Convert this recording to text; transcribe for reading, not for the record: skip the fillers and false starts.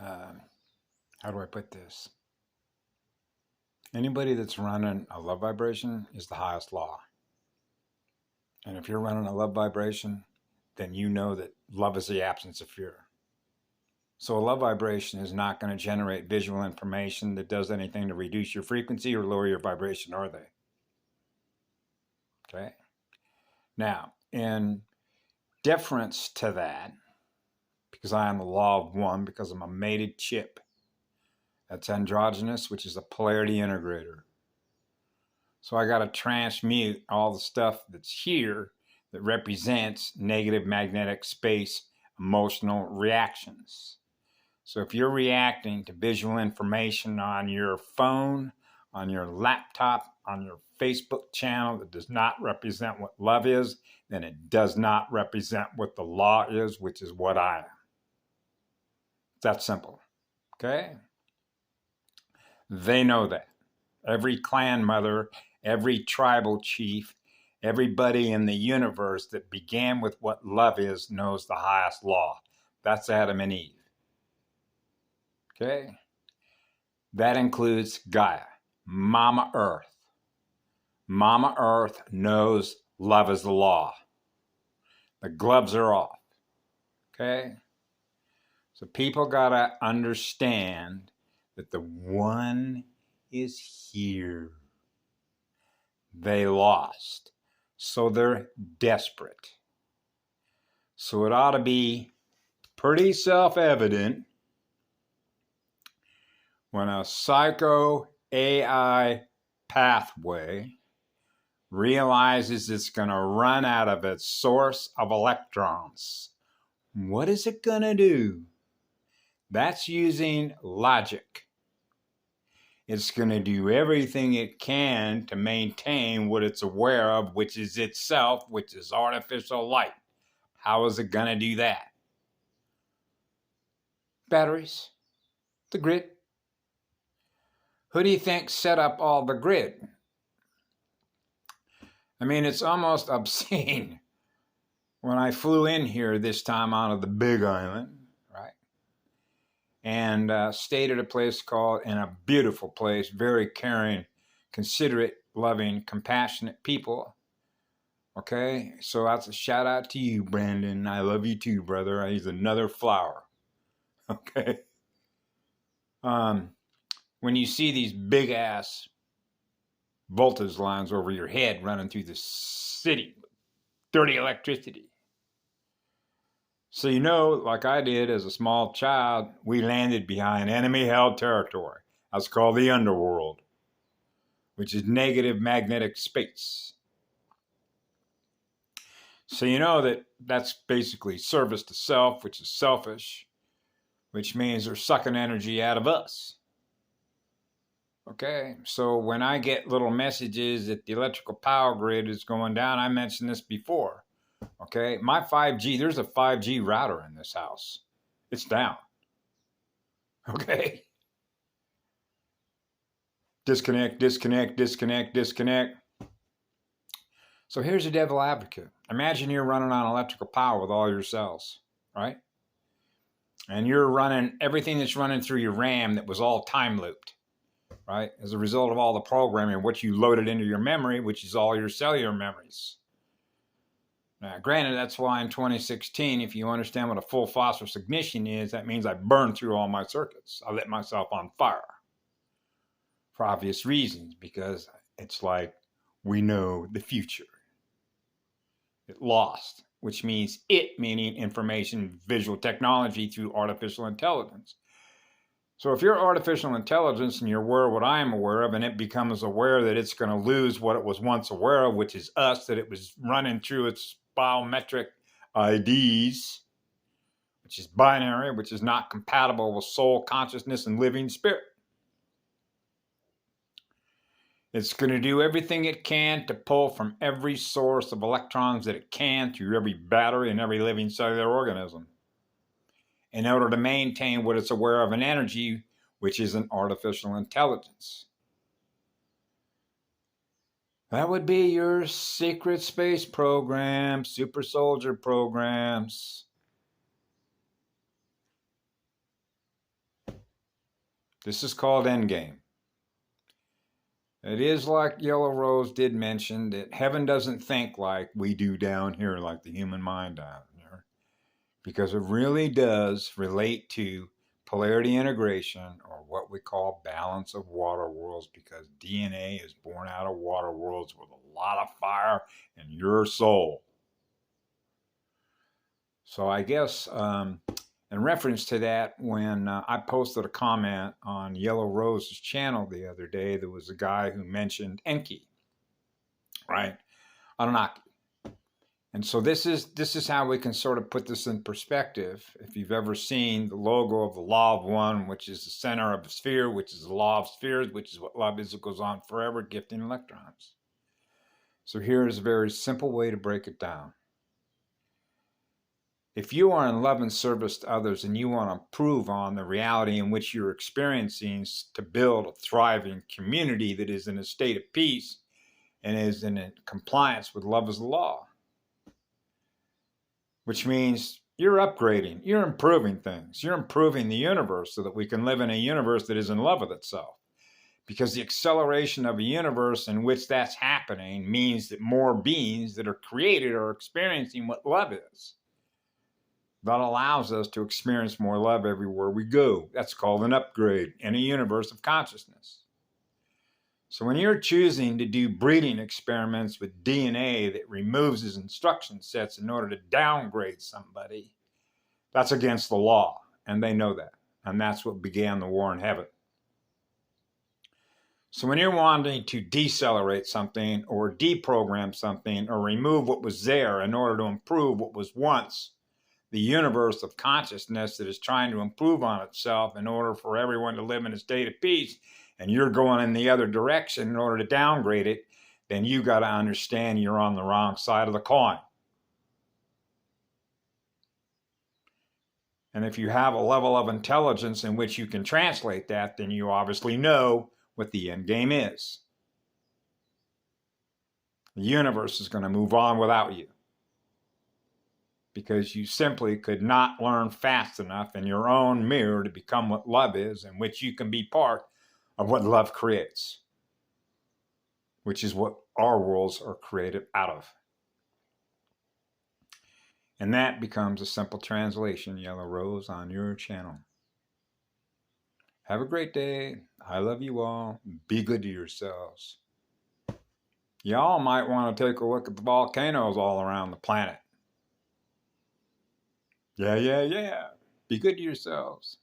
how do I put this? Anybody that's running a love vibration is the highest law. And if you're running a love vibration, then you know that love is the absence of fear. So a love vibration is not going to generate visual information that does anything to reduce your frequency or lower your vibration, are they? Okay. Now, in deference to that, because I am the law of one, because I'm a mated chip, that's androgynous, which is a polarity integrator. So I got to transmute all the stuff that's here that represents negative magnetic space emotional reactions. So if you're reacting to visual information on your phone, on your laptop, on your Facebook channel that does not represent what love is, then it does not represent what the law is, which is what I am. That's simple. Okay? They know that. Every clan mother, every tribal chief, everybody in the universe that began with what love is knows the highest law. That's Adam and Eve. Okay? That includes Gaia, Mama Earth. Mama Earth knows love is the law. The gloves are off. Okay? So people got to understand that the one is here. They lost. So they're desperate. So it ought to be pretty self-evident when a psycho AI pathway realizes it's going to run out of its source of electrons. What is it going to do? That's using logic. It's going to do everything it can to maintain what it's aware of, which is itself, which is artificial light. How is it going to do that? Batteries, the grid. Who do you think set up all the grid? I mean, it's almost obscene. When I flew in here this time out of the Big Island, right, and stayed at a place called, in a beautiful place, very caring, considerate, loving, compassionate people. Okay, so that's a shout out to you, Brandon. I love you too, brother. He's another flower. Okay. When you see these big ass voltage lines over your head running through the city, dirty electricity. So you know, like I did as a small child, we landed behind enemy-held territory. That's called the underworld, which is negative magnetic space. So you know that that's basically service to self, which is selfish, which means they're sucking energy out of us. Okay, so when I get little messages that the electrical power grid is going down, I mentioned this before. Okay, my 5G, there's a 5G router in this house. It's down. Okay. Disconnect, disconnect, disconnect, disconnect. So here's a devil advocate. Imagine you're running on electrical power with all your cells, right? And you're running everything that's running through your RAM that was all time looped, right? As a result of all the programming, what you loaded into your memory, which is all your cellular memories. Now, granted, that's why in 2016, if you understand what a full phosphorus ignition is, that means I burned through all my circuits. I lit myself on fire for obvious reasons, because it's like we know the future. It lost, which means it, meaning information, visual technology through artificial intelligence. So if you're artificial intelligence and you're aware of what I am aware of, and it becomes aware that it's going to lose what it was once aware of, which is us, that it was running through its biometric IDs, which is binary, which is not compatible with soul, consciousness, and living spirit. It's going to do everything it can to pull from every source of electrons that it can through every battery and every living cellular organism in order to maintain what it's aware of in energy, which is an artificial intelligence. That would be your secret space program, super soldier programs. This is called endgame. It is like Yellow Rose did mention that heaven doesn't think like we do down here, like the human mind down here, because it really does relate to polarity integration, or what we call balance of water worlds, because DNA is born out of water worlds with a lot of fire in your soul. So I guess in reference to that, when I posted a comment on Yellow Rose's channel the other day, there was a guy who mentioned Enki, right? Anunnaki. And so this is how we can sort of put this in perspective. If you've ever seen the logo of the Law of One, which is the center of a sphere, which is the law of spheres, which is what love is, it goes on forever, gifting electrons. So here is a very simple way to break it down. If you are in love and service to others and you want to improve on the reality in which you're experiencing to build a thriving community that is in a state of peace and is in compliance with love as the law, which means you're upgrading, you're improving things, you're improving the universe so that we can live in a universe that is in love with itself. Because the acceleration of a universe in which that's happening means that more beings that are created are experiencing what love is. That allows us to experience more love everywhere we go. That's called an upgrade in a universe of consciousness. So when you're choosing to do breeding experiments with DNA that removes his instruction sets in order to downgrade somebody, that's against the law, and they know that. And that's what began the war in heaven. So when you're wanting to decelerate something or deprogram something or remove what was there in order to improve what was once the universe of consciousness that is trying to improve on itself in order for everyone to live in a state of peace, and you're going in the other direction in order to downgrade it, then you got to understand you're on the wrong side of the coin. And if you have a level of intelligence in which you can translate that, then you obviously know what the end game is. The universe is going to move on without you, because you simply could not learn fast enough in your own mirror to become what love is, in which you can be part of what love creates, which is what our worlds are created out of. And that becomes a simple translation, Yellow Rose, on your channel. Have a great day. I love you all. Be good to yourselves. Y'all might want to take a look at the volcanoes all around the planet. Yeah. Be good to yourselves.